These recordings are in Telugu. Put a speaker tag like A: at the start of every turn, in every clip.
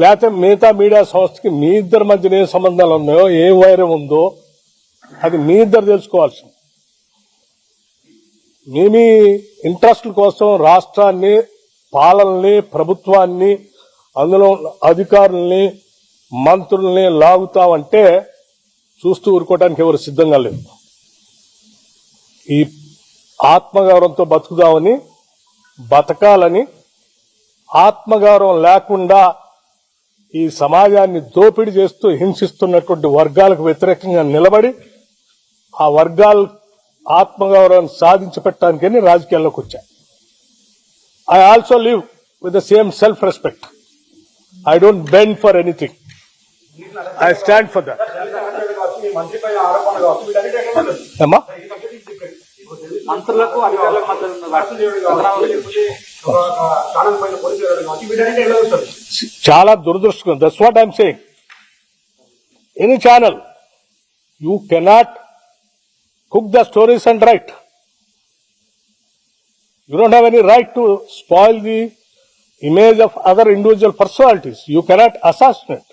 A: లేకపోతే మిగతా మీడియా సంస్థకి మీ ఇద్దరి మధ్యన ఏ సంబంధాలు ఉన్నాయో ఏ వైరం ఉందో అది మీ ఇద్దరు తెలుసుకోవాల్సింది. మీ ఇంట్రెస్ట్ల కోసం రాష్ట్రాన్ని, పాలనని, ప్రభుత్వాన్ని, అందులో అధికారుల్ని, మంత్రుల్ని లాగుతామంటే చూస్తూ ఊరుకోవడానికి ఎవరు సిద్ధంగా లేరు. ఈ ఆత్మగౌరవంతో బతుకుదామని, బతకాలని, ఆత్మగౌరవం లేకుండా ఈ సమాజాన్ని దోపిడీ చేస్తూ హింసిస్తున్నటువంటి వర్గాలకు వ్యతిరేకంగా నిలబడి ఆ వర్గాల ఆత్మగౌరవాన్ని సాధించి పెట్టడానికని రాజకీయాల్లోకి వచ్చాయి. I also live with the same self respect. I don't bend for anything. I stand for that. ఏమా చాలా దురదృష్టం. That's what I'm saying. Any channel you cannot cook the stories and write. You don't have any right to spoil the image of other individual personalities. You cannot assassinate.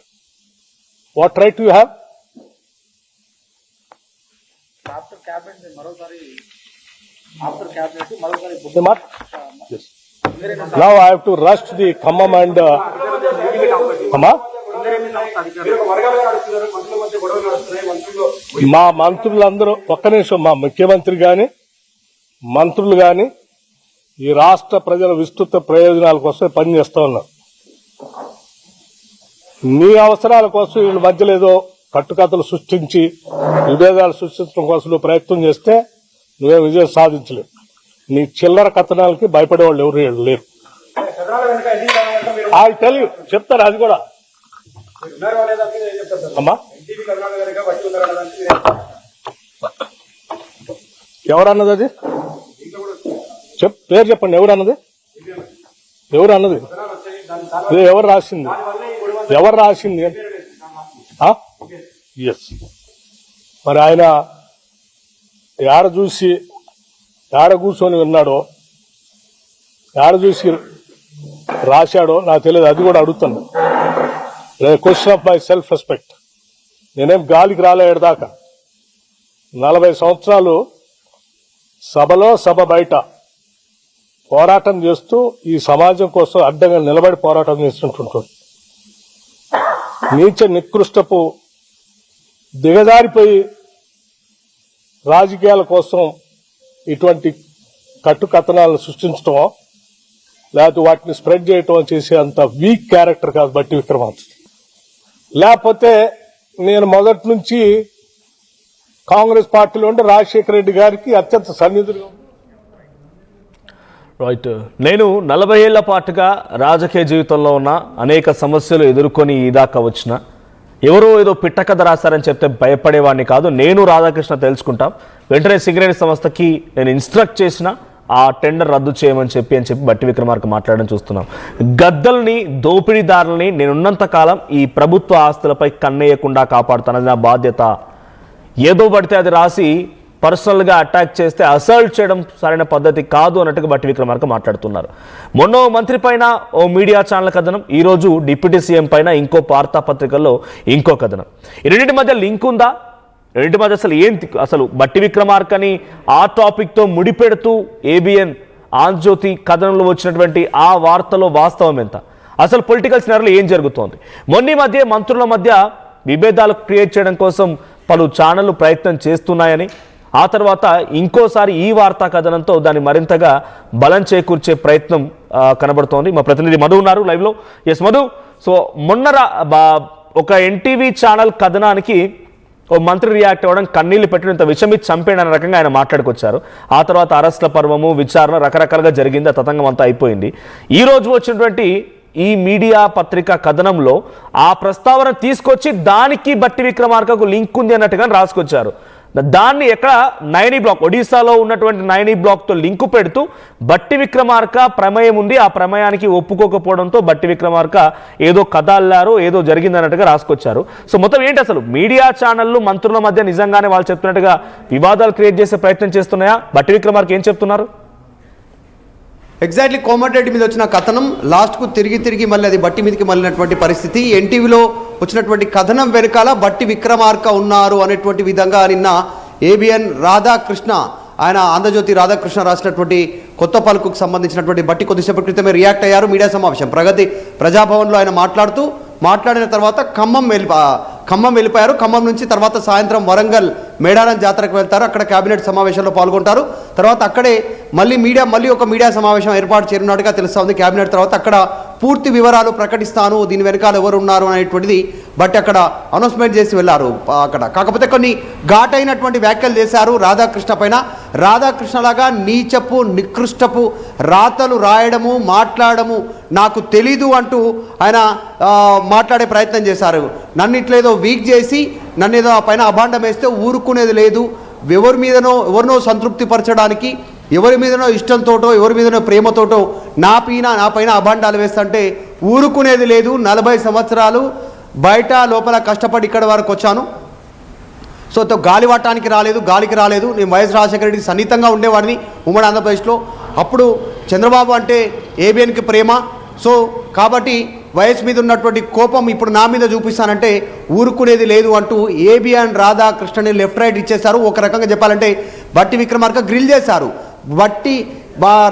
A: What right do you have? After cabinet, yes. Now I have to rush to the Khammam and మా మంత్రులందరూ ఒక్క నిమిషం, మా ముఖ్యమంత్రి గాని మంత్రులు గాని ఈ రాష్ట్ర ప్రజల విస్తృత ప్రయోజనాల కోసం పనిచేస్తా ఉన్నారు. నీ అవసరాల కోసం వీళ్ళ మధ్యలో ఏదో కట్టుకథలు సృష్టించి విభేదాలు సృష్టించడం కోసం నువ్వు ప్రయత్నం చేస్తే నువ్వే విజయం సాధించలేవు. నీ చిల్లర కథనాలకి భయపడేవాళ్ళు ఎవరు లేరు. ఐ టెల్ యూ, చెప్తారు అది కూడా. అమ్మా ఎవరన్నది అది? పేరు చెప్పండి. ఎవరన్నది? ఎవరు రాసింది? ఎస్. మరి ఆయన ఏడ కూర్చొని విన్నాడో, ఏడ చూసి రాశాడో నాకు తెలియదు. అది కూడా అడుగుతాను. Question of my self respect. నేనేం గాలికి రాలేదాకా 40 సంవత్సరాలు సభలో సభ బయట పోరాటం చేస్తూ ఈ సమాజం కోసం అడ్డంగా నిలబడి పోరాటం చేస్తుంటుంటాడు. నీచ నికృష్టపు దిగజారిపోయి రాజకీయాల కోసం ఇటువంటి కట్టుకథనాలను సృష్టించటమో లేకపోతే వాటిని స్ప్రెడ్ చేయటం చేసే అంత వీక్ క్యారెక్టర్ కాదు బట్టి విక్రమార్క. లేకపోతే నేను మొదటి నుంచి కాంగ్రెస్ పార్టీలో ఉండి రాజశేఖర రెడ్డి గారికి అత్యంత సన్నిధులుగా.
B: రైట్. నేను 40 ఏళ్ల పాటుగా రాజకీయ జీవితంలో ఉన్న అనేక సమస్యలు ఎదుర్కొని ఇదాకా వచ్చిన, ఎవరో ఏదో పిట్టకథ రాశారని చెప్తే భయపడేవాడిని కాదు. నేను రాధాకృష్ణ తెలుసుకుంటాం. వెంటనే సింగరేణి సంస్థకి నేను ఇన్స్ట్రక్ట్ చేసిన ఆ టెండర్ రద్దు చేయమని చెప్పి బట్టి విక్రమార్క మాట్లాడడం చూస్తున్నాం. గద్దల్ని, దోపిడీదారుల్ని నేనున్నంత కాలం ఈ ప్రభుత్వ ఆస్తులపై కన్నేయకుండా కాపాడుతానది నా బాధ్యత. ఏదో పడితే అది రాసి పర్సనల్గా అటాక్ చేస్తే అసల్ట్ చేయడం సరైన పద్ధతి కాదు అన్నట్టుగా బట్టి విక్రమార్క మాట్లాడుతున్నారు. మొన్న మంత్రి పైన ఓ మీడియా ఛానల్ కథనం, ఈరోజు డిప్యూటీ సీఎం పైన ఇంకో వార్తాపత్రికల్లో ఇంకో కథనం. ఈ రెండింటి మధ్య లింక్ ఉందా? రెండింటి మధ్య అసలు ఏంటి? అసలు బట్టి విక్రమార్కని ఆ టాపిక్తో ముడిపెడుతూ ఏబిఎన్ ఆంధ్రజ్యోతి కథనంలో వచ్చినటువంటి ఆ వార్తలో వాస్తవం ఎంత? అసలు పొలిటికల్ సినారియోలో ఏం జరుగుతోంది? మొన్న మధ్య మంత్రుల మధ్య విభేదాలు క్రియేట్ చేయడం కోసం పలు ఛానళ్లు ప్రయత్నం చేస్తున్నాయని, ఆ తర్వాత ఇంకోసారి ఈ వార్తా కథనంతో దాన్ని మరింతగా బలం చేకూర్చే ప్రయత్నం కనబడుతోంది. మా ప్రతినిధి మధు ఉన్నారు లైవ్లో. ఎస్ మధు, సో మొన్న ఒక ఎన్టీవీ ఛానల్ కథనానికి ఓ మంత్రి రియాక్ట్ అవ్వడం, కన్నీళ్లు పెట్టడం, ఇంత విషమిచ్చి చంపేయడం అనే రకంగా ఆయన మాట్లాడుకొచ్చారు. ఆ తర్వాత అరెస్ట్ల పర్వము, విచారణ రకరకాలుగా జరిగింది. ఆ తతంగం అంతా అయిపోయింది. ఈ రోజు వచ్చినటువంటి ఈ మీడియా పత్రిక కథనంలో ఆ ప్రస్తావన తీసుకొచ్చి దానికి బట్టి విక్రమార్కకు లింక్ ఉంది అన్నట్టుగా రాసుకొచ్చారు. దాన్ని ఎక్కడ నైని బ్లాక్, ఒడిశాలో ఉన్నటువంటి నైని బ్లాక్తో లింకు పెడుతూ బట్టి విక్రమార్క ప్రమేయం ఉంది, ఆ ప్రమేయానికి ఒప్పుకోకపోవడంతో బట్టి విక్రమార్క ఏదో కథ అల్లారు, ఏదో జరిగిందన్నట్టుగా రాసుకొచ్చారు. సో మొత్తం ఏంటి అసలు? మీడియా ఛానళ్లు మంత్రుల మధ్య నిజంగానే వాళ్ళు చెప్తున్నట్టుగా వివాదాలు క్రియేట్ చేసే ప్రయత్నం చేస్తున్నాయా? బట్టి విక్రమార్క ఏం చెప్తున్నారు?
C: ఎగ్జాక్ట్లీ కోమటిరెడ్డి మీద వచ్చిన కథనం లాస్ట్కు తిరిగి మళ్ళీ అది బట్టి మీదకి మళ్ళినటువంటి పరిస్థితి. ఎన్టీవీలో వచ్చినటువంటి కథనం వెనకాల బట్టి విక్రమార్క ఉన్నారు అనేటువంటి విధంగా నిన్న ఏబిఎన్ రాధాకృష్ణ, ఆయన ఆంధ్రజ్యోతి రాధాకృష్ణ రాసినటువంటి కొత్త పలుకుకు సంబంధించినటువంటి బట్టి కొద్దిసేపటి క్రితమే రియాక్ట్ అయ్యారు. మీడియా సమావేశం ప్రగతి ప్రజాభవన్లో ఆయన మాట్లాడిన తర్వాత ఖమ్మం వెళ్ళిపోయారు. ఖమ్మం నుంచి తర్వాత సాయంత్రం వరంగల్ మేడారం జాతరకు వెళ్తారు. అక్కడ కేబినెట్ సమావేశంలో పాల్గొంటారు. తర్వాత అక్కడే మళ్ళీ ఒక మీడియా సమావేశం ఏర్పాటు చేయనున్నట్టుగా తెలుస్తోంది. కేబినెట్ తర్వాత అక్కడ పూర్తి వివరాలు ప్రకటిస్తాను, దీని వెనకాల ఎవరు ఉన్నారు అనేటువంటిది బట్ అక్కడ అనౌన్స్మెంట్ చేసి వెళ్ళారు అక్కడ. కాకపోతే కొన్ని ఘాటైనటువంటి వ్యాఖ్యలు చేశారు రాధాకృష్ణ పైన. రాధాకృష్ణలాగా నీచపు నికృష్టపు రాతలు రాయడము మాట్లాడము నాకు తెలీదు అంటూ ఆయన మాట్లాడే ప్రయత్నం చేశారు. నన్ను ఇట్లేదో వీక్ చేసి నన్ను ఏదో పైన అభాండం వేస్తే ఊరుకునేది లేదు, ఎవరినో సంతృప్తి పరచడానికి, ఎవరి మీదనో ఇష్టంతోటో ఎవరి మీదనో ప్రేమతోటో నా పైన అభాండాలు వేస్తుంటే ఊరుకునేది లేదు. 40 సంవత్సరాలు బయట లోపల కష్టపడి ఇక్కడ వరకు వచ్చాను. సో గాలికి రాలేదు. నేను వైఎస్ రాజశేఖర రెడ్డికి సన్నిహితంగా ఉండేవాడిని ఉమ్మడి ఆంధ్రప్రదేశ్లో. అప్పుడు చంద్రబాబు అంటే ఏబిఎన్కి ప్రేమ. సో కాబట్టి వైఎస్ మీద ఉన్నటువంటి కోపం ఇప్పుడు నా మీద చూపిస్తానంటే ఊరుకునేది లేదు అంటూ ఏబిఎన్ రాధాకృష్ణని లెఫ్ట్ రైట్ ఇచ్చేశారు. ఒక రకంగా చెప్పాలంటే బట్టి విక్రమార్క గ్రిల్ చేశారు. బట్టి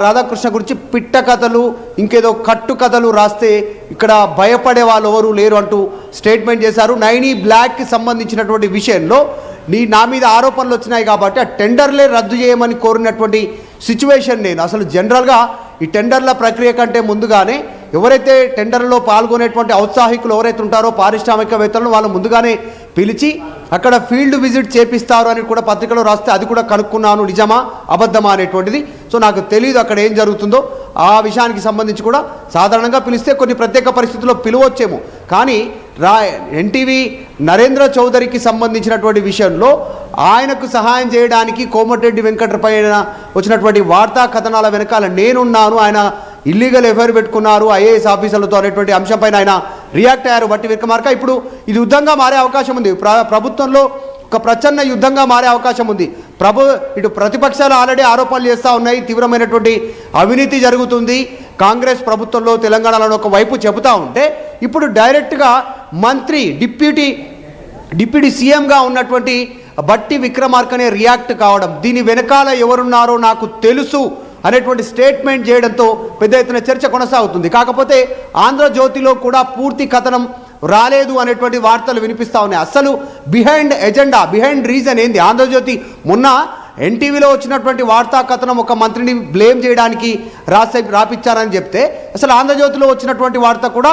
C: రాధాకృష్ణ గురించి పిట్ట కథలు ఇంకేదో కట్టు కథలు రాస్తే ఇక్కడ భయపడే వాళ్ళు ఎవరు లేరు అంటూ స్టేట్మెంట్ చేశారు. నైనీ బ్లాక్కి సంబంధించినటువంటి విషయంలో నా మీద ఆరోపణలు వచ్చినాయి కాబట్టి ఆ టెండర్లే రద్దు చేయమని కోరినటువంటి సిచ్యువేషన్ నేను అసలు జనరల్గా ఈ టెండర్ల ప్రక్రియ కంటే ముందుగానే ఎవరైతే టెండర్లో పాల్గొనేటువంటి ఔత్సాహికులు ఎవరైతే ఉంటారో పారిశ్రామికవేత్తలను వాళ్ళు ముందుగానే పిలిచి అక్కడ ఫీల్డ్ విజిట్ చేపిస్తారు అని కూడా పత్రికలో రాస్తే అది కూడా కనుక్కున్నాను, నిజమా అబద్ధమా అనేటువంటిది. సో నాకు తెలియదు అక్కడ ఏం జరుగుతుందో. ఆ విషయానికి సంబంధించి కూడా సాధారణంగా పిలిస్తే కొన్ని ప్రత్యేక పరిస్థితుల్లో పిలవచ్చేమో, కానీ ఎన్టీవీ నరేంద్ర చౌదరికి సంబంధించినటువంటి విషయంలో ఆయనకు సహాయం చేయడానికి కోమటిరెడ్డి వెంకటపైన వచ్చినటువంటి వార్తా కథనాల వెనకాల నేనున్నాను, ఆయన ఇల్లీగల్ ఎఫ్ఐఆర్ పెట్టుకున్నారు ఐఏఎస్ ఆఫీసర్లతో అనేటువంటి అంశంపైన ఆయన రియాక్ట్ అయ్యారు బట్టి విక్రమార్క. ఇప్పుడు ఇది యుద్ధంగా మారే అవకాశం ఉంది. ప్రభుత్వంలో ఒక ప్రచన్న యుద్ధంగా మారే అవకాశం ఉంది. ఇటు ప్రతిపక్షాలు ఆల్రెడీ ఆరోపణలు చేస్తూ ఉన్నాయి, తీవ్రమైనటువంటి అవినీతి జరుగుతుంది కాంగ్రెస్ ప్రభుత్వంలో తెలంగాణలో ఒక వైపు చెబుతూ ఉంటే, ఇప్పుడు డైరెక్ట్గా మంత్రి డిప్యూటీ సీఎంగా ఉన్నటువంటి బట్టి విక్రమార్కనే రియాక్ట్ కావడం, దీని వెనకాల ఎవరున్నారో నాకు తెలుసు అనేటువంటి స్టేట్మెంట్ చేయడంతో పెద్ద ఎత్తున చర్చ కొనసాగుతుంది. కాకపోతే ఆంధ్రజ్యోతిలో కూడా పూర్తి కథనం రాలేదు అనేటువంటి వార్తలు వినిపిస్తూ ఉన్నాయి. అసలు బిహైండ్ రీజన్ ఏంది? ఆంధ్రజ్యోతి మొన్న ఎన్టీవీలో వచ్చినటువంటి వార్తా కథనం ఒక మంత్రిని బ్లేమ్ చేయడానికి రాపిచ్చారని చెప్తే, అసలు ఆంధ్రజ్యోతిలో వచ్చినటువంటి వార్త కూడా